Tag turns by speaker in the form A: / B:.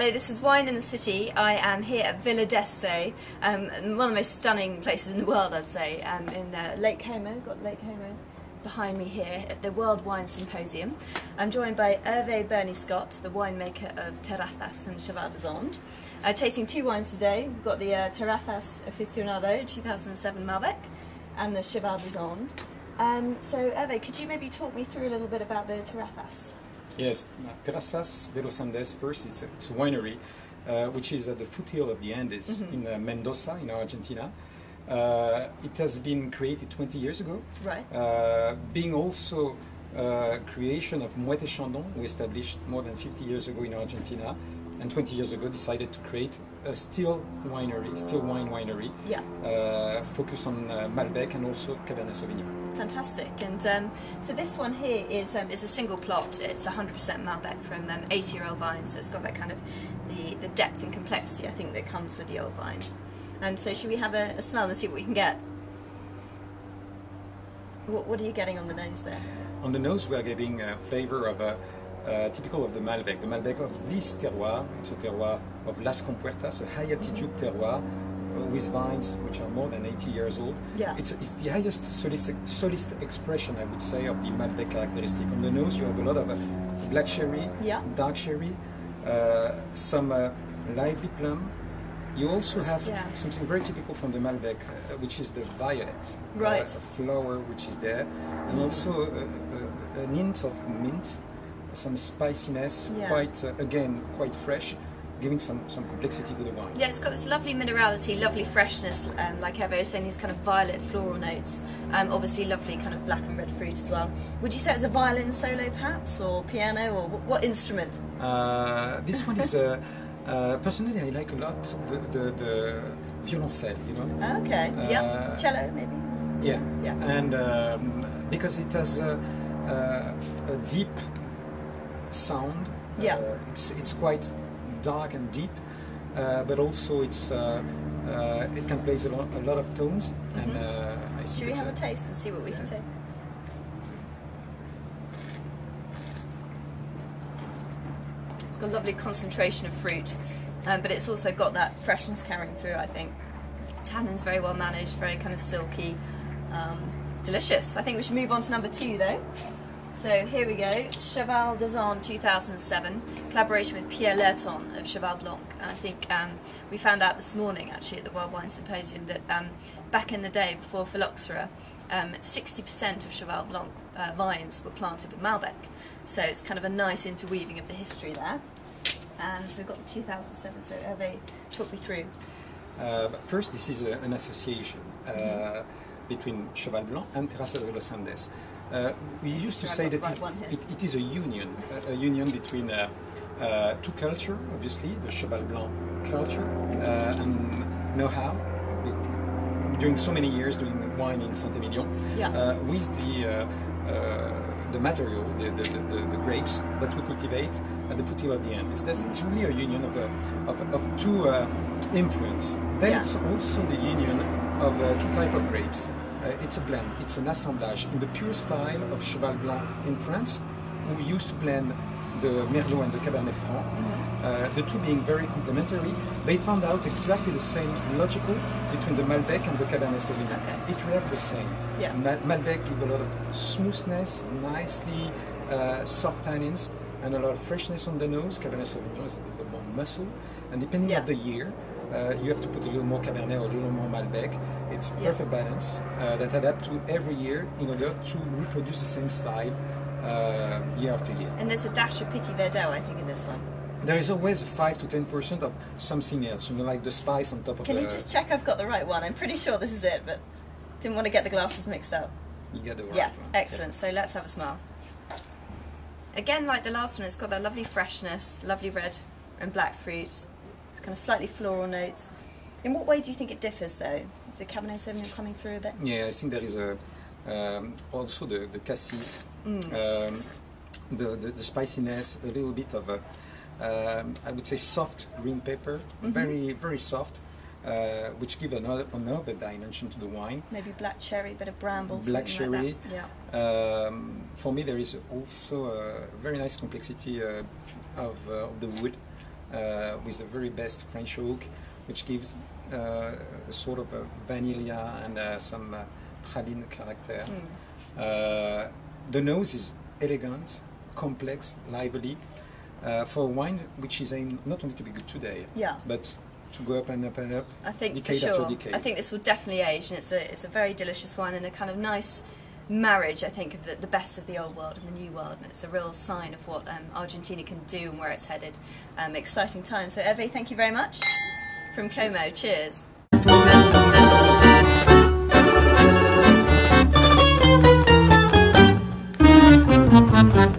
A: Hello, this is Wine in the City. I am here at Villa d'Este, one of the most stunning places in the world, I'd say, in Lake Como. Got Lake Como behind me here at the World Wine Symposium. I'm joined by Hervé Scott, the winemaker of Terrazas and Cheval tasting two wines today. We've got the Terrazas Aficionado 2007 Malbec and the Cheval So Hervé, could you maybe talk me through a little bit about the Terrazas?
B: Yes, Terrazas de los Andes first, it's a winery which is at the foothill of the Andes in Mendoza, in Argentina. It has been created 20 years ago,
A: right.
B: Being also creation of Moët & Chandon, who established more than 50 years ago in Argentina, and 20 years ago decided to create a still wine winery, focus on Malbec and also Cabernet Sauvignon.
A: Fantastic. And so this one here is a single plot. It's 100% Malbec from 80-year-old vines, so it's got that kind of the depth and complexity I think that comes with the old vines. So should we have a smell and see what we can get? What are you getting on the nose there?
B: On the nose we are getting a flavor of typical of the Malbec of this terroir. It's a terroir of Las Compuertas, a high altitude terroir with vines which are more than 80 years old.
A: Yeah.
B: It's the highest solist expression, I would say, of the Malbec characteristic. On the nose you have a lot of black cherry, dark cherry, some lively plum. You also have something very typical from the Malbec, which is the violet, a flower which is there, and also an hint of mint, some spiciness, quite fresh, giving some complexity to the wine. Yeah,
A: it's got this lovely minerality, lovely freshness, like Hervé was saying, these kind of violet floral notes, obviously lovely kind of black and red fruit as well. Would you say it was a violin solo perhaps, or piano, or what instrument?
B: This one is personally I like a lot the violoncelle, you know.
A: Okay, cello maybe?
B: Yeah, and because it has a deep sound, it's quite dark and deep, but also it's it can play a lot of tones. And I think
A: should we have a taste and see what we can taste? It's got a lovely concentration of fruit, but it's also got that freshness carrying through, I think. Tannin's very well managed, very kind of silky, delicious. I think we should move on to number two though. So here we go, Cheval 2007, collaboration with Pierre Lerton of Cheval Blanc. And I think we found out this morning actually at the World Wine Symposium that back in the day before phylloxera, 60% of Cheval Blanc vines were planted with Malbec. So it's kind of a nice interweaving of the history there. And so we've got the 2007, so Hervé, talk me through.
B: First, this is an association between Cheval Blanc and Terrazas de los Andes. We used to say that it is a union between two cultures, obviously, the Cheval Blanc culture and know-how, during so many years doing wine in Saint-Emilion, with the material, the grapes that we cultivate at the foothill of the Andes. It's really a union of two influence. Then it's also the union of two types of grapes. It's a blend, it's an assemblage in the pure style of Cheval Blanc in France, who used to blend the Merlot and the Cabernet Franc, the two being very complementary. They found out exactly the same logical between the Malbec and the Cabernet Sauvignon. It reacts the same. Malbec gives a lot of smoothness, nicely soft tannins, and a lot of freshness on the nose. Cabernet Sauvignon is a little more muscle, and depending on the year, you have to put a little more Cabernet or a little more Malbec. It's perfect balance that adapt to every year in order to reproduce the same style year after year.
A: And there's a dash of Petit Verdot, I think, in this one.
B: There is always 5 to 10% of something else, you know, like the spice on top of
A: Can you just check I've got the right one? I'm pretty sure this is it, but didn't want to get the glasses mixed up.
B: You get the right one.
A: Excellent. So let's have a smell. Again, like the last one, it's got that lovely freshness, lovely red and black fruit. It's kind of slightly floral notes. In what way do you think it differs, though? The Cabernet Sauvignon coming through a bit?
B: Yeah, I think there is also the cassis, the spiciness, a little bit of I would say soft green pepper, very very soft, which give another dimension to the wine.
A: Maybe black cherry, bit of bramble.
B: Black cherry.
A: Like that.
B: For me, there is also a very nice complexity of the wood. with the very best French oak, which gives a sort of a vanilla and some praline character. The nose is elegant, complex, lively, for a wine which is aimed not only to be good today, but to go up and up and up.
A: I think
B: decade
A: for sure.
B: after decade.
A: I think this will definitely age, and it's a very delicious wine and a kind of nice marriage, I think, of the best of the old world and the new world, and it's a real sign of what Argentina can do and where it's headed. Exciting time. So Hervé, thank you very much from Como. Cheers. Cheers.